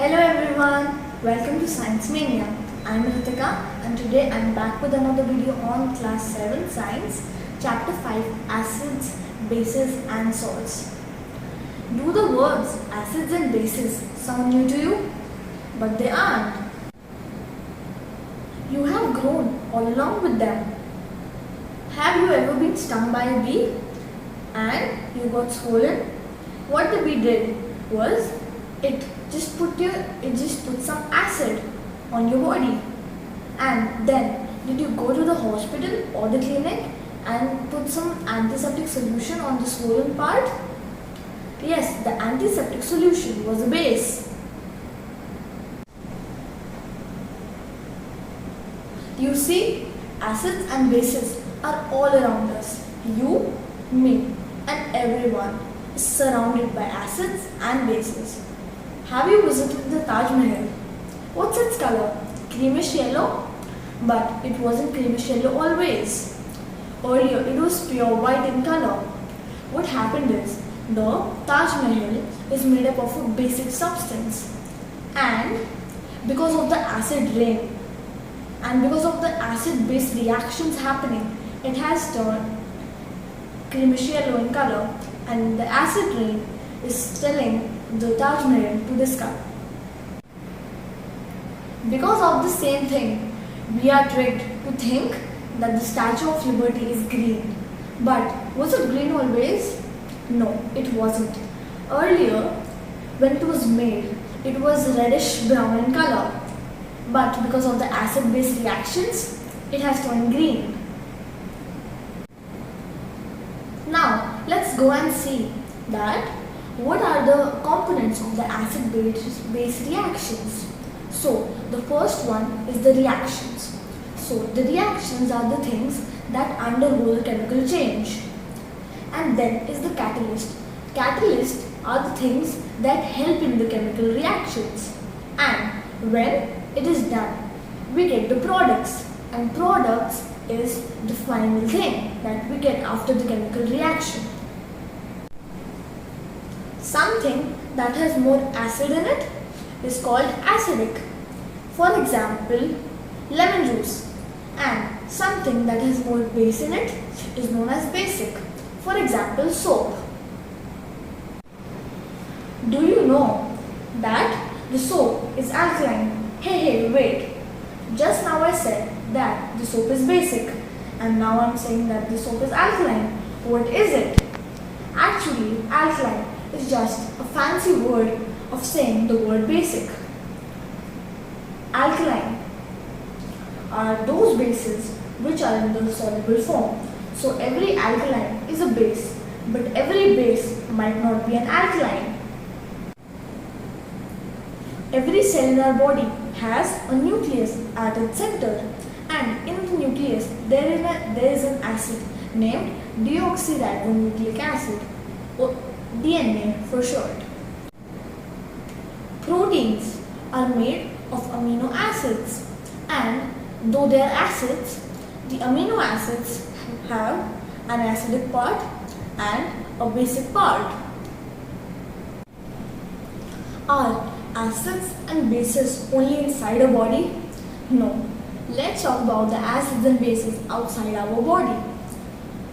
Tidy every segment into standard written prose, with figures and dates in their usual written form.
Hello everyone, welcome to Science Mania. I'm Ritika and today I'm back with another video on class 7 science, chapter 5 acids, bases and salts. Do the words acids and bases sound new to you? But they aren't. You have grown all along with them. Have you ever been stung by a bee and you got swollen? What the bee did was it just put some acid on your body, and then did you go to the hospital or the clinic and put some antiseptic solution on the swollen part? Yes, the antiseptic solution was a base. You see, acids and bases are all around us. You, me, and everyone is surrounded by acids and bases. Have you visited the Taj Mahal? What's its color? Creamish yellow? But it wasn't creamish yellow always. Earlier it was pure white in color. What happened is, the Taj Mahal is made up of a basic substance, and because of the acid rain and because of the acid-base reactions happening, it has turned creamish yellow in color, and the acid rain is telling the Taj Mahal to discard. Because of the same thing, we are tricked to think that the Statue of Liberty is green. But was it green always? No, it wasn't. Earlier, when it was made, it was reddish brown in color. But because of the acid-base reactions, it has turned green. Now, let's go and see that what are the components of the acid-base reactions. So, the first one is the reactions. So, the reactions are the things that undergo the chemical change. And then is the catalyst. Catalysts are the things that help in the chemical reactions. And when it is done, we get the products. And products is the final thing that we get after the chemical reaction. Something that has more acid in it is called acidic. For example, lemon juice. And something that has more base in it is known as basic. For example, soap. Do you know that the soap is alkaline? Hey, wait. Just now I said that the soap is basic, and now I'm saying that the soap is alkaline. What is it? Actually, alkaline is just a fancy word of saying the word basic. Alkaline are those bases which are in the soluble form. So every alkaline is a base, but every base might not be an alkaline. Every cell in our body has a nucleus at its center, and in the nucleus there is an acid named deoxyribonucleic acid, or DNA for short. Proteins are made of amino acids, and though they are acids, the amino acids have an acidic part and a basic part. Are acids and bases only inside a body? No. Let's talk about the acids and bases outside our body.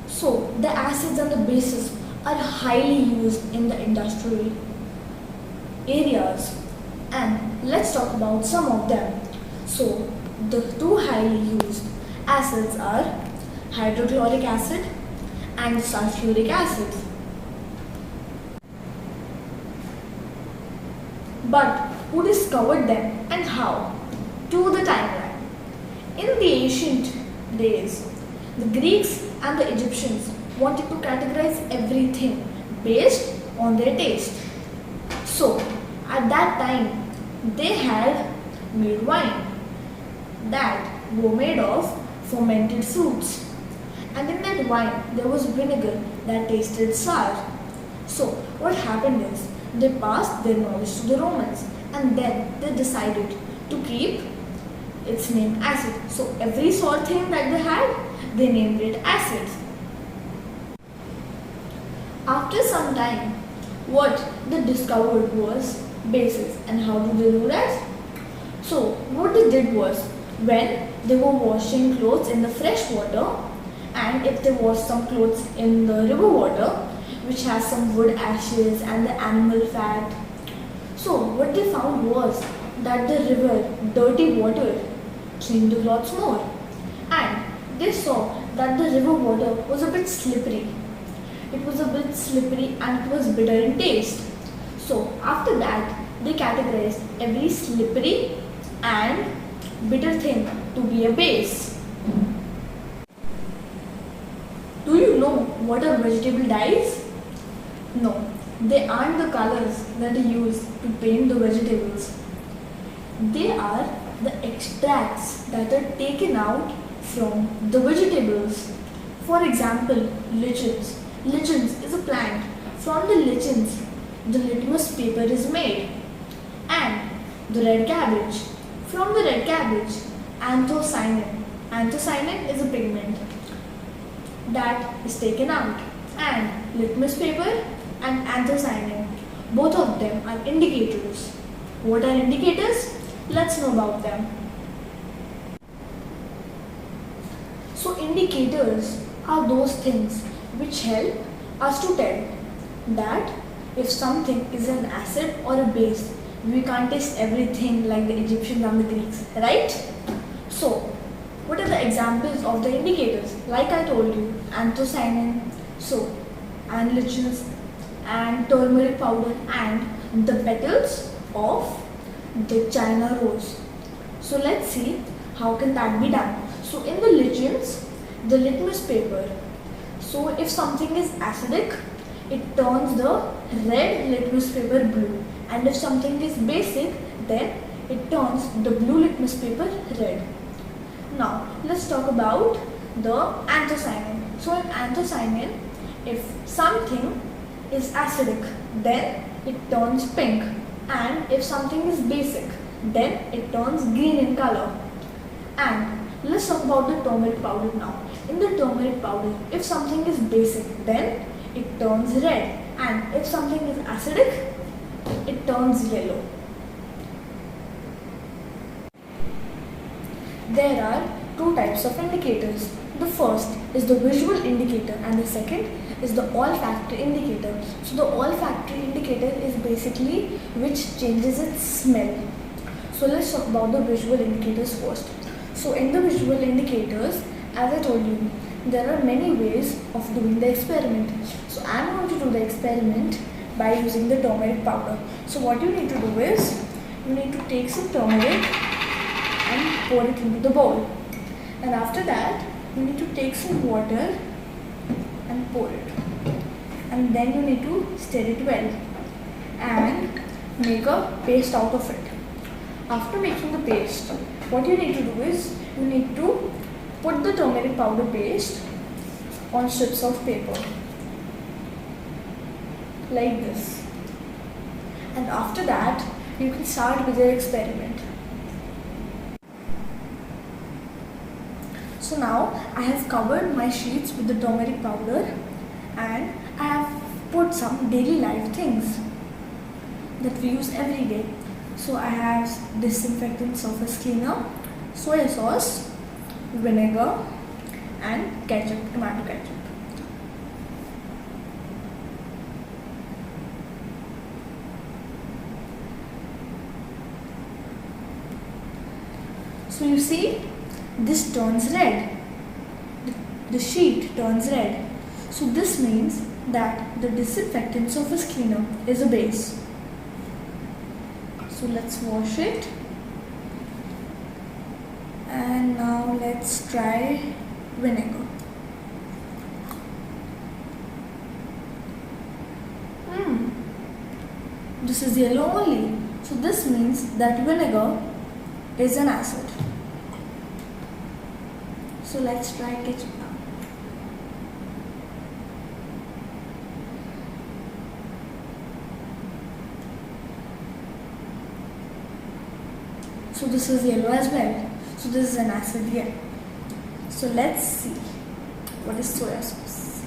So, the acids and the bases are highly used in the industrial areas, and let's talk about some of them. So, the two highly used acids are hydrochloric acid and sulfuric acid. But who discovered them and how? To the timeline. In the ancient days, the Greeks and the Egyptians wanted to categorize everything based on their taste. So, at that time, they had made wine that were made of fermented fruits. And in that wine, there was vinegar that tasted sour. So, what happened is, they passed their knowledge to the Romans, and then they decided to keep its name acid. So, every salt thing that they had, they named it acid. After some time, what they discovered was bases. And how do they do that? So what they did was, when they were washing clothes in the fresh water, and if they washed some clothes in the river water, which has some wood ashes and the animal fat, so what they found was that the river, dirty water, cleaned the clothes more. And they saw that the river water was a bit slippery. It was a bit slippery and it was bitter in taste. So after that, they categorized every slippery and bitter thing to be a base. Do you know what are vegetable dyes? No, they aren't the colors that are used to paint the vegetables. They are the extracts that are taken out from the vegetables. For example, lichens. Lichens is a plant. From the lichens, the litmus paper is made. And the red cabbage. From the red cabbage, anthocyanin. Anthocyanin is a pigment that is taken out. And litmus paper and anthocyanin, both of them are indicators. What are indicators? Let's know about them. So indicators are those things which help us to tell that if something is an acid or a base. We can't taste everything like the Egyptians and the Greeks, right? So, what are the examples of the indicators? Like I told you, anthocyanin, so, and lichens, and turmeric powder, and the petals of the China rose. So let's see how can that be done. So in the lichens, the litmus paper. So if something is acidic, it turns the red litmus paper blue. And if something is basic, then it turns the blue litmus paper red. Now let's talk about the anthocyanin. So in anthocyanin, if something is acidic, then it turns pink. And if something is basic, then it turns green in color. And let's talk about the turmeric powder now. In the turmeric powder, if something is basic, then it turns red. And if something is acidic, it turns yellow. There are two types of indicators. The first is the visual indicator and the second is the olfactory indicator. So the olfactory indicator is basically which changes its smell. So let's talk about the visual indicators first. So in the visual indicators, as I told you, there are many ways of doing the experiment. So I am going to do the experiment by using the turmeric powder. So what you need to do is, you need to take some turmeric and pour it into the bowl. And after that, you need to take some water and pour it. And then you need to stir it well and make a paste out of it. After making the paste, what you need to do is, you need to put the turmeric powder paste on strips of paper like this. And after that, you can start with your experiment. So now I have covered my sheets with the turmeric powder and I have put some daily life things that we use every day. So I have disinfectant surface cleaner, soy sauce, vinegar and ketchup, tomato ketchup. So you see, this turns red. The sheet turns red. So this means that the disinfectant surface cleaner is a base. So let's wash it. And now let's try vinegar. This is yellow only. So this means that vinegar is an acid. So let's try ketchup now. So this is yellow as well. So this is an acid here. So let's see what is soya sauce.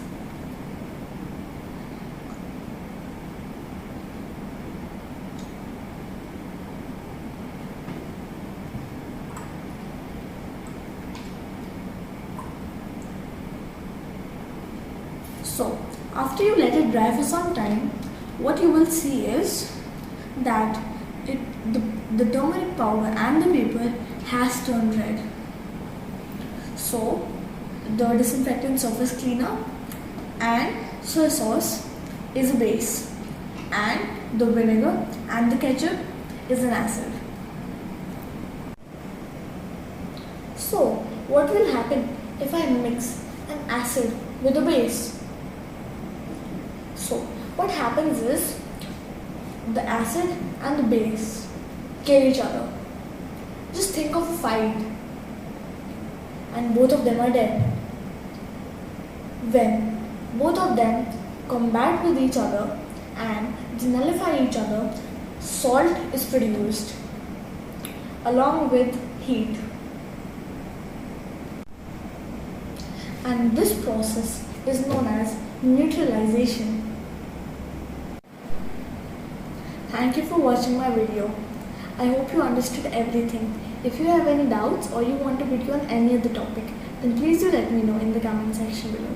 So after you let it dry for some time, what you will see is that the turmeric powder and the paper has turned red. So the disinfectant surface cleaner and soy sauce is a base, and the vinegar and the ketchup is an acid. So what will happen if I mix an acid with a base? So what happens is the acid and the base kill each other. Just think of a fight and both of them are dead. When both of them combat with each other and nullify each other, salt is produced along with heat. And this process is known as neutralization. Thank you for watching my video. I hope you understood everything. If you have any doubts or you want a video on any other topic, then please do let me know in the comment section below.